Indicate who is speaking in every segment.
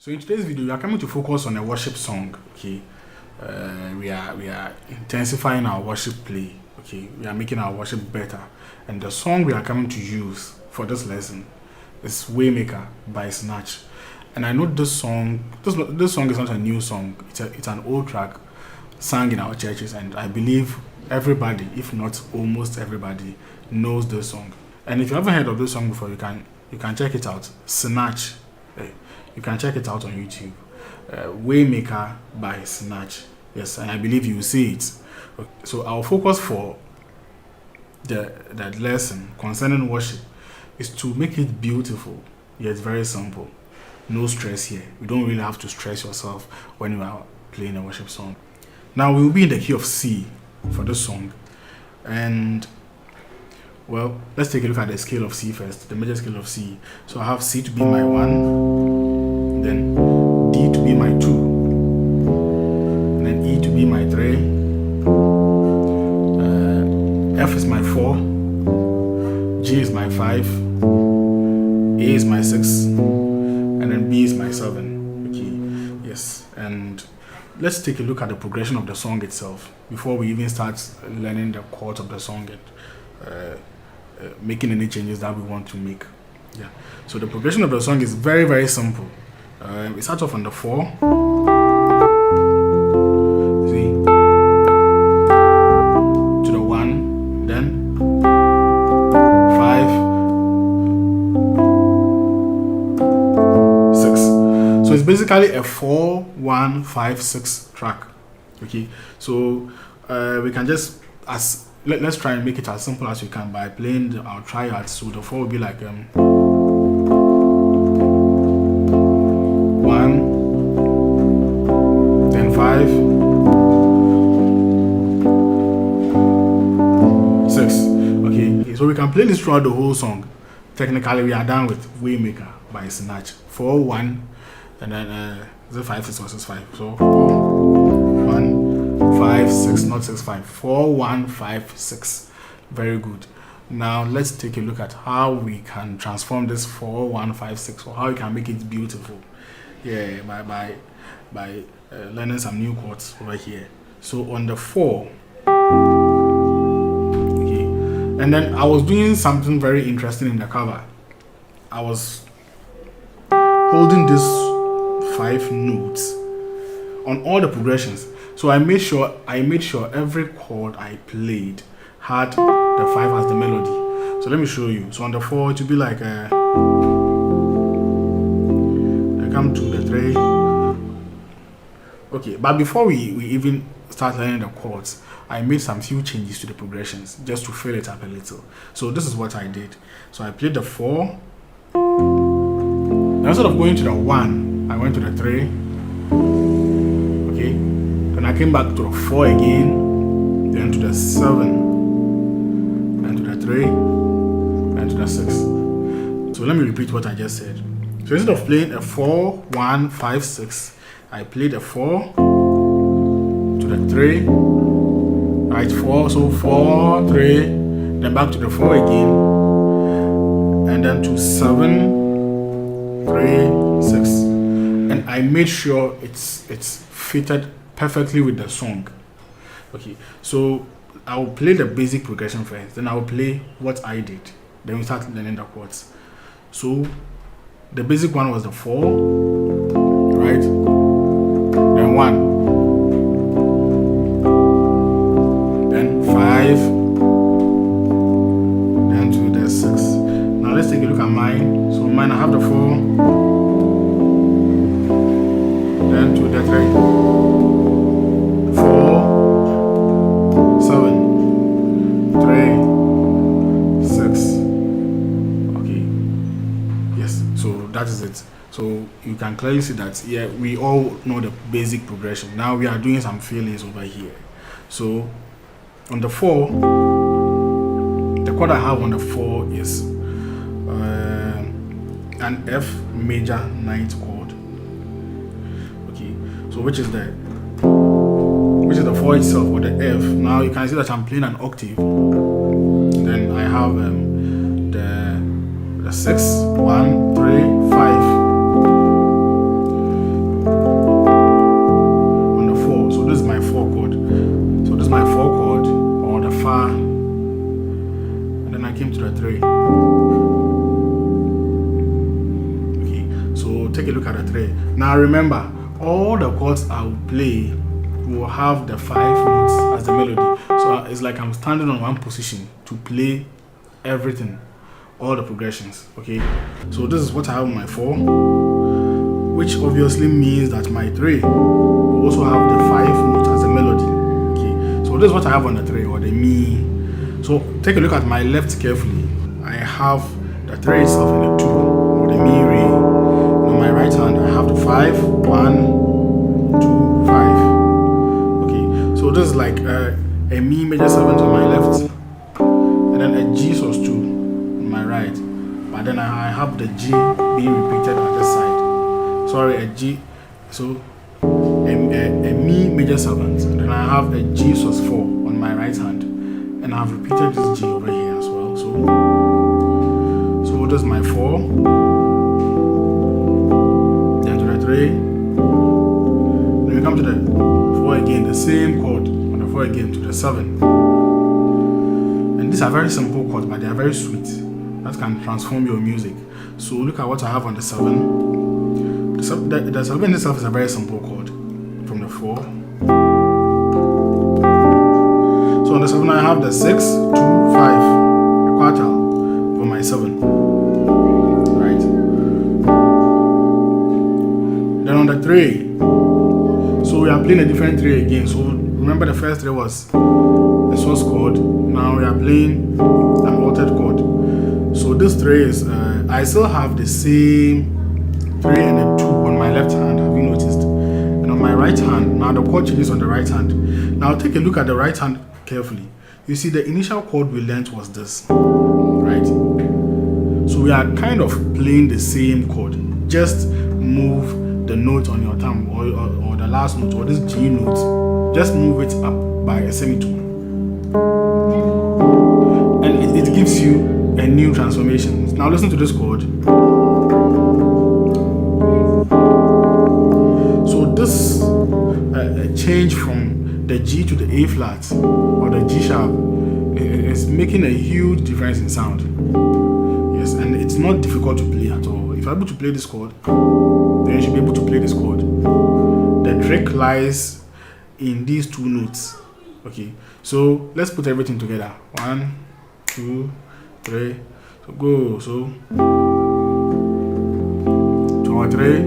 Speaker 1: So in today's video, we are coming to focus on a worship song. Okay, we are intensifying our worship play. Okay, we are making our worship better, and the song we are coming to use for this lesson is Waymaker by SINACH. And I know this song. This song is not a new song. It's an old track sung in our churches, and I believe everybody, if not almost everybody, knows this song. And if you haven't heard of this song before, you can check it out. SINACH. You can check it out on YouTube. Waymaker by SINACH. Yes, and I believe you will see it. Okay. So our focus for that lesson concerning worship is to make it beautiful, yet very simple. No stress here. You don't really have to stress yourself when you are playing a worship song. Now we will be in the key of C for this song, and well, let's take a look at the scale of C first, the major scale of C. So I have C to be my 1, then D to be my 2, and then E to be my 3, F is my 4, G is my 5, A is my 6, and then B is my 7. Okay, yes, and let's take a look at the progression of the song itself before we even start learning the chords of the song and making any changes that we want to make. Yeah. So the progression of the song is very, very simple. It starts off on the 4. See? To the 1, then 5, 6. So it's basically a 4, 1, 5, 6 track. Okay. So we can just let's try and make it as simple as we can by playing our triads. So the 4 will be like 1, then 5, 6. Okay, so we can play this throughout the whole song. Technically, we are done with Waymaker by SINACH. 4, 1, and then 5, 6, or 6, 5. So 4, 1, 5, 6, not 6, 5. 4, 1, 5, 6. Very good. Now let's take a look at how we can transform this 4, 1, 5, 6, or how we can make it beautiful. Yeah, by learning some new chords over here. So on the 4, okay, and then I was doing something very interesting in the cover. I was holding these 5 notes on all the progressions. So I made sure every chord I played had the 5 as the melody. So let me show you. So on the 4 it will be like I come to the 3. Okay, but before we even start learning the chords, I made some few changes to the progressions just to fill it up a little. So this is what I did. So I played the 4. Instead of going to the 1, I went to the 3. Okay. Then I came back to the 4 again, then to the 7, then to the 3, and to the 6. So let me repeat what I just said. So instead of playing a 4, 1, 5, 6, I played a 4 to the 3, right? 4, so 4, 3, then back to the 4 again, and then to 7, 3, 6, and I made sure it's fitted perfectly with the song. Okay, so I will play the basic progression first, then I will play what I did, then we start learning the chords. So the basic one was the 4, right? Then 1, then 5, then to the 6. Now let's take a look at mine. So mine, I have the 4, then to the 3, 4, 7, 3, 6. Okay. Yes. So that is it. So you can clearly see that, yeah, we all know the basic progression. Now we are doing some fillings over here. So on the 4, the chord I have on the 4 is an F major 9th chord. Okay. So which is the 4 itself, or the F. Now you can see that I'm playing an octave. Then I have the 6, 1, 3, 5. came to the 3. Okay, so take a look at the 3. Now remember, all the chords I will play will have the 5 notes as the melody. So it's like I'm standing on one position to play everything, all the progressions. Okay, so this is what I have on my 4, which obviously means that my 3 will also have the 5 notes as the melody. Okay, so this is what I have on the 3, or the mi. So take a look at my left carefully. I have the 3 itself and the 2, or the mi re. On my right hand, I have the 5, 1, 2, 5. Okay, so this is like a mi major 7th on my left, and then a G sus 2 on my right. But then I have the G being repeated on this side. Sorry, a G. So a mi major 7th. Then I have a G sus 4 on my right hand, and I've repeated this G over here as well. So this is my 4. Then to the 3. Then we come to the 4 again, the same chord on the 4 again to the 7. And these are very simple chords, but they are very sweet. That can transform your music. So look at what I have on the 7. The 7 itself is a very simple chord from the 4. So on the 7 I have the 6, 2, 5, a quartal for my 7. Right. Then on the 3. So we are playing a different 3 again. So remember the first 3 was a source chord. Now we are playing an altered chord. So this 3 is, I still have the same 3 and a 2 on my left hand, have you noticed? And on my right hand, now the chord changes on the right hand. Now take a look at the right hand carefully. You see the initial chord we learned was this, right? So we are kind of playing the same chord. Just move the note on your thumb, or the last note, or this G note. Just move it up by a semitone. And it gives you a new transformation. Now listen to this chord. So this change from the G to the A flat or the G sharp is making a huge difference in sound. Yes, and it's not difficult to play at all. If you're able to play this chord, then you should be able to play this chord. The trick lies in these 2 notes. Okay, so let's put everything together. 1, 2, 3. So go. So 2 or 3,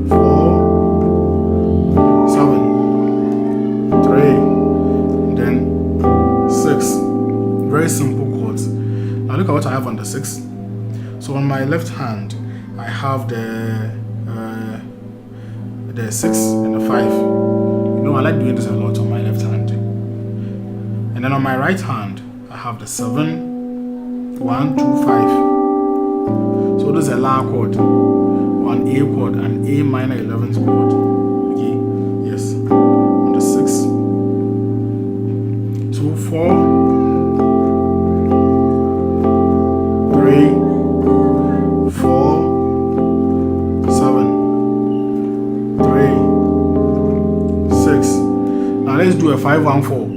Speaker 1: 4, 7, 3, and then 6. Very simple chords. Now look at what I have on the 6. So on my left hand, I have the 6 and the 5. You know, I like doing this a lot on my left hand. And then on my right hand, I have the 7, 1, 2, 5. So this is a La chord, or an A chord, an A minor 11th chord. Okay, yes. On the 6. So 4, 3, 4, 7, 3, 6. Now let's do a 5, 1, 4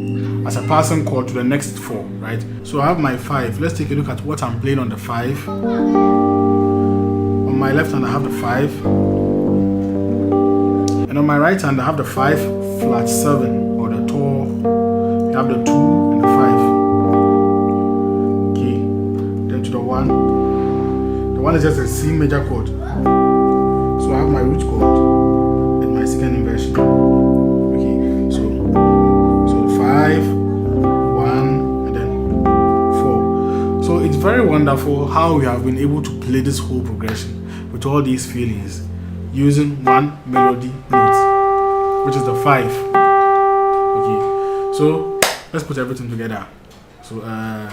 Speaker 1: as a passing chord to the next 4, right? So I have my 5. Let's take a look at what I'm playing on the 5. On my left hand I have the 5, and on my right hand I have the 5 flat 7, or the tall. You have the 2 and the 5. Okay, then to the 1. The 1 is just a C major chord. So I have my root chord and my second inversion. Okay, so 5, 1, and then 4. So it's very wonderful how we have been able to play this whole progression with all these feelings using one melody note, which is the 5. Okay, so let's put everything together. So 4,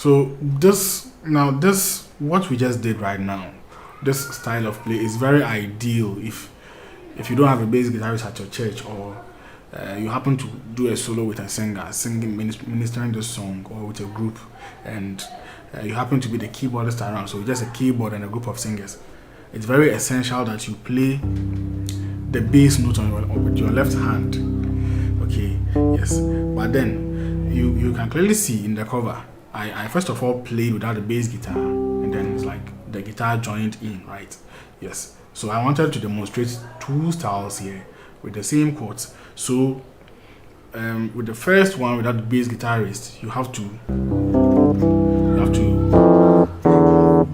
Speaker 1: So this what we just did right now, this style of play is very ideal if you don't have a bass guitarist at your church, or you happen to do a solo with a singer ministering this song, or with a group, and you happen to be the keyboardist around, so just a keyboard and a group of singers. It's very essential that you play the bass note with your left hand. Okay, yes. But then you can clearly see in the cover, I first of all played without the bass guitar, and then it's like the guitar joined in, right? Yes. So I wanted to demonstrate two styles here with the same chords. So with the first one without the bass guitarist, you have to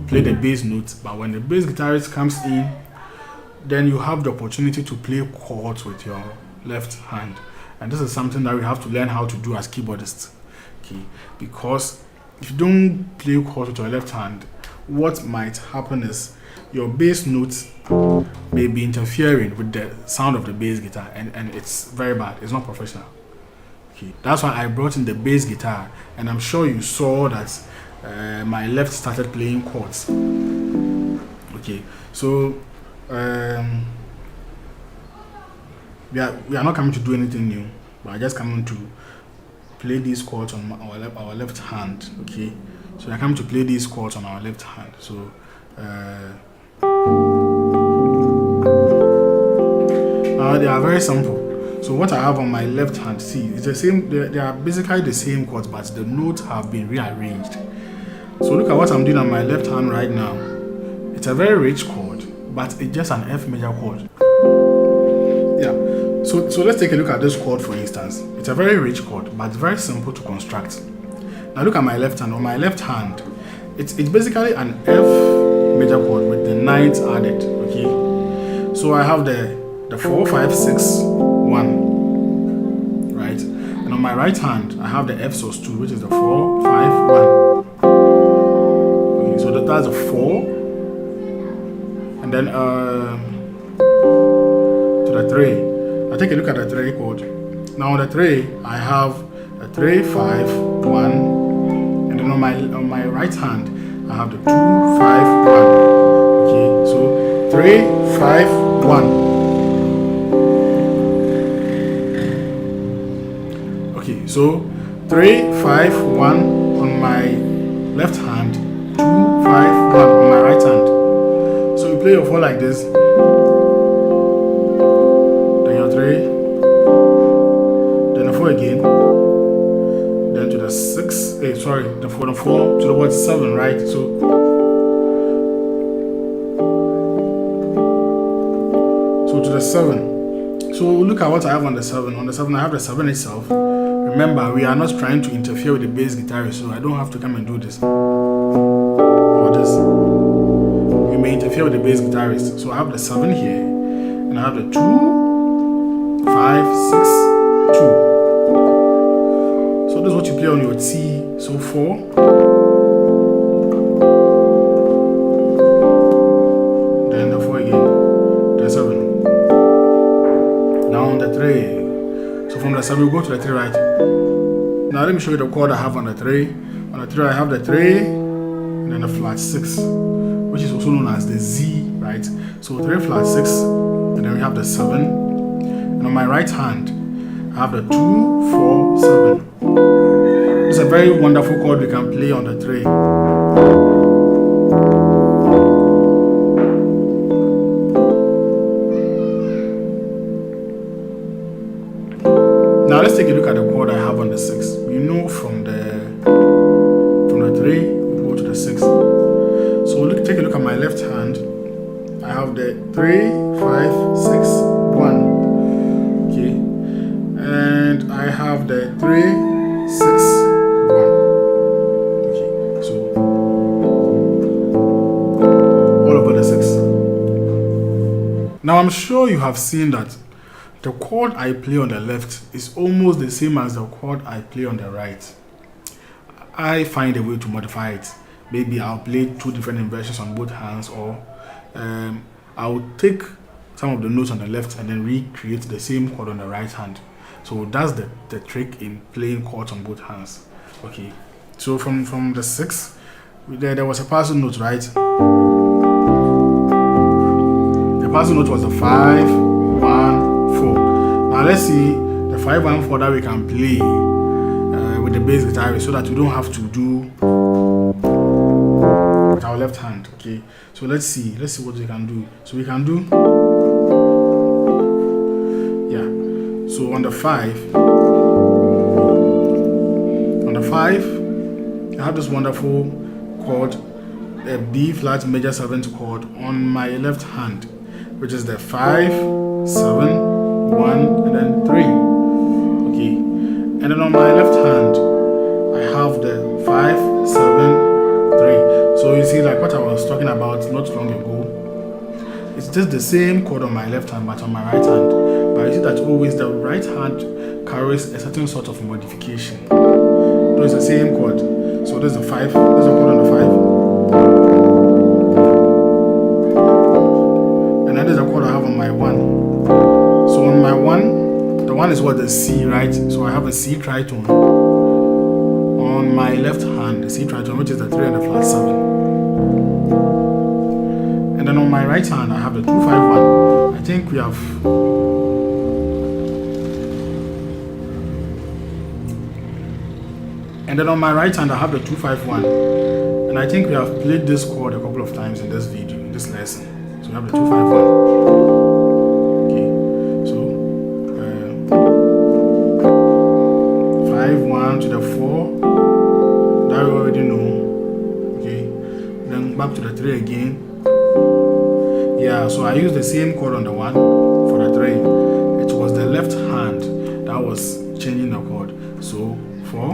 Speaker 1: play the bass notes, but when the bass guitarist comes in, then you have the opportunity to play chords with your left hand. And this is something that we have to learn how to do as keyboardists. Okay, because if you don't play chords with your left hand, what might happen is your bass notes may be interfering with the sound of the bass guitar, and it's very bad. It's not professional. Okay, that's why I brought in the bass guitar, and I'm sure you saw that my left started playing chords. Okay, so we are not coming to do anything new, but I just coming to play these chords on our left hand. Okay, so we are coming to play these chords on our left hand. So they are very simple. So what I have on my left hand, see, it's the same. They are basically the same chords, but the notes have been rearranged. So look at what I'm doing on my left hand right now. It's a very rich chord, but it's just an F major chord. Yeah. So let's take a look at this chord, for instance. It's a very rich chord, but very simple to construct. Now look at my left hand. On my left hand, it's basically an F major chord with the ninth added. Okay. So I have the 4, 5, 6, 1. Right. And on my right hand, I have the F sus2, which is the 4, 5, 1. Okay. So that's a 4. And then to the 3. I take a look at the 3 chord. Now on the 3, I have a 3, 5, 1, and then on my right hand, I have the 2, 5, 1. Okay, so 3, 5, 1. Okay, so 3, 5, 1 on my left hand, 2, 5, 1 on my right hand. So you play your 4 like this. Then the 4 again, then to the 6, the 4 to the word 7, right? So to the 7. So look at what I have on the 7. On the 7, I have the 7 itself. Remember, we are not trying to interfere with the bass guitarist, so I don't have to come and do this or this. You may interfere with the bass guitarist. So I have the 7 here, and I have the 2, 5, 6, 2. So this is what you play on your T. So 4. Then the 4 again. The 7. Now on the 3. So from the 7 we go to the 3, right? Now let me show you the chord I have on the 3. On the 3 I have the 3 and then the flat 6, which is also known as the Z, right? So 3 flat 6, and then we have the 7. And on my right hand, I have the 2, 4, 7. It's a very wonderful chord we can play on the 3. Now let's take a look at the chord I have on the 6. We know from the 3, we go to the 6. So take a look at my left hand. I have the 3, 5, 6, 1. And I have the 3, 6, 1. Okay, so all over the 6. Now I'm sure you have seen that the chord I play on the left is almost the same as the chord I play on the right. I find a way to modify it. Maybe I'll play 2 different inversions on both hands, or I'll take some of the notes on the left and then recreate the same chord on the right hand. So that's the trick in playing chords on both hands. Okay, So from the 6, there was a passing note, right? The passing note was the 5, 1, 4. Now let's see the 5, 1, 4 that we can play with the bass guitar, so that we don't have to do with our left hand. Okay, so let's see what we can do. So we can do, yeah. So on the 5, I have this wonderful chord, a B flat major 7th chord on my left hand, which is the 5, 7, 1, and then 3. Okay, and then on my left hand, I have the 5, 7, 3. So you see, like what I was talking about not long ago, it's just the same chord on my left hand, but on my right hand. But you see that always the right hand carries a certain sort of modification. So it's the same chord. So there's the 5, there's a chord on the 5. And then there's a chord I have on my 1. So on my 1, the 1 is what, the C, right? So I have a C tritone. On my left hand, the C tritone, which is the 3 and the flat 7. And then on my right hand, I have the 2, 5, 1. I think we have. And then on my right hand, I have the 2, 5, 1. And I think we have played this chord a couple of times in this video, in this lesson. So we have the 2, 5, 1. Okay, so 5, 1 to the 4. That we already know. Okay, then back to the 3 again. Yeah, so I used the same chord on the 1 for the 3. It was the left hand that was changing the chord. So 4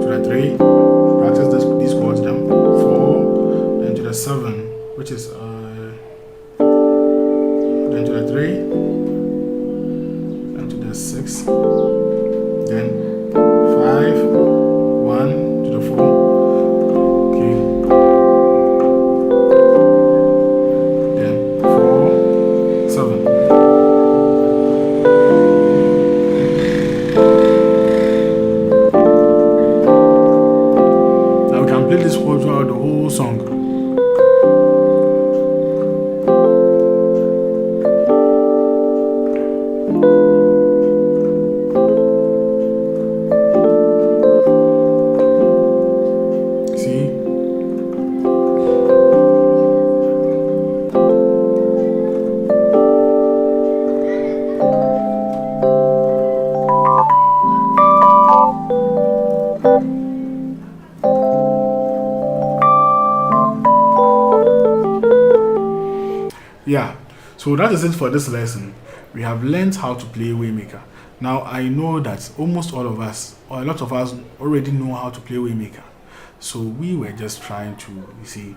Speaker 1: to the 3, practice these chords, then 4, then to the 7, which is then to the 3, then to the 6, then 5, 1 to the 4. Okay. Then 4, 7. Now we can play this chord throughout the whole song. Yeah, so that is it for this lesson. We have learned how to play Waymaker. Now I know that almost all of us, or a lot of us, already know how to play Waymaker. So we were just trying to, you see,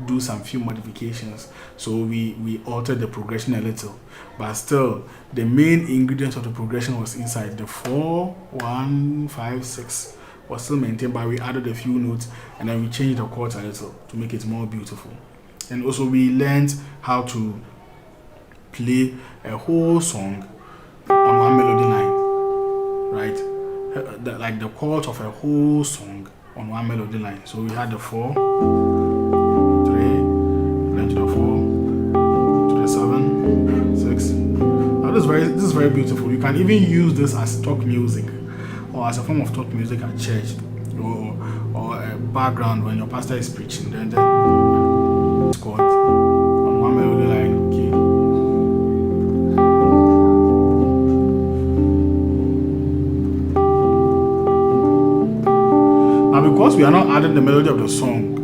Speaker 1: do some few modifications. So we altered the progression a little, but still the main ingredient of the progression was inside. The 4, 1, 5, 6 was still maintained, but we added a few notes and then we changed the chords a little to make it more beautiful. And also we learned how to play a whole song on one melody line, right? Like the chords of a whole song on one melody line. So we had the 4, 3, then to the 4, to the 7, 6. Now this is very beautiful. You can even use this as talk music, or as a form of talk music at church, or a background when your pastor is preaching. Then chord on one melody line. Okay. Now because we are not adding the melody of the song,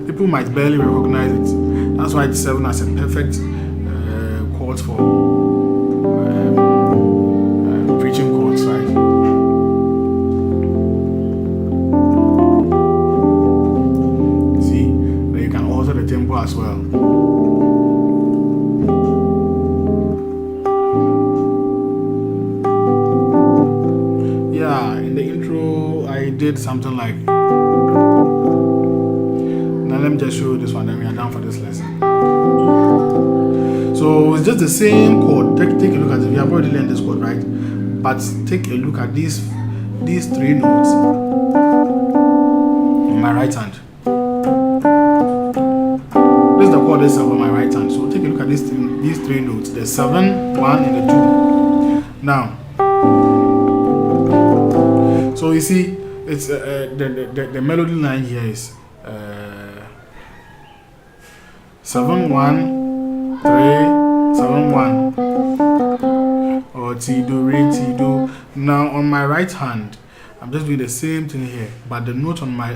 Speaker 1: people might barely recognize it. That's why it's 7 as a perfect chord for preaching chords, right? See, then you can alter the tempo as well. Yeah, in the intro I did something like. Now let me just show you this one, then we are done for this lesson. So it's just the same chord. Take a look at it. We have already learned this chord, right? But take a look at these these 3 notes on my right hand. This is the chord itself on my right hand. So take a look at these 3 notes, the 7, 1, and the 2. Now, so you see, it's the melody line here is 7, 1, 3, 7, 1, or T, do, re, T, do. Now on my right hand, I'm just doing the same thing here, but the note on my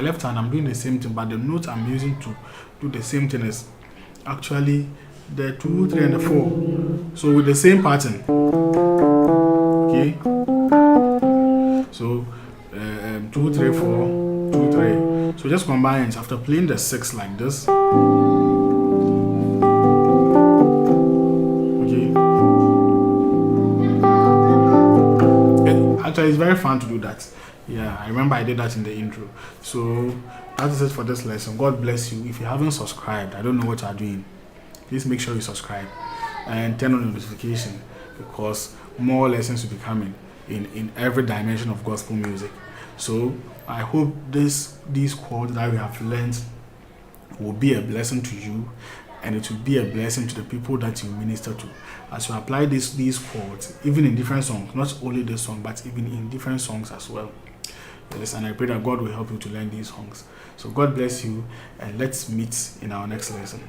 Speaker 1: left hand, I'm doing the same thing, but the note I'm using to do the same thing is actually the 2, 3, and the 4. So with the same pattern, okay. So 2, 3, 4, 2, 3. So just combine it after playing the 6 like this. Actually, it's very fun to do that. Yeah, I remember I did that in the intro. So that is it for this lesson. God bless you. If you haven't subscribed, I don't know what you are doing. Please make sure you subscribe and turn on the notification, because more lessons will be coming in every dimension of gospel music. So I hope these chords that we have learned will be a blessing to you, and it will be a blessing to the people that you minister to as you apply these chords, even in different songs, not only this song, but even in different songs as well. Yes, and I pray that God will help you to learn these songs. So God bless you, and let's meet in our next lesson.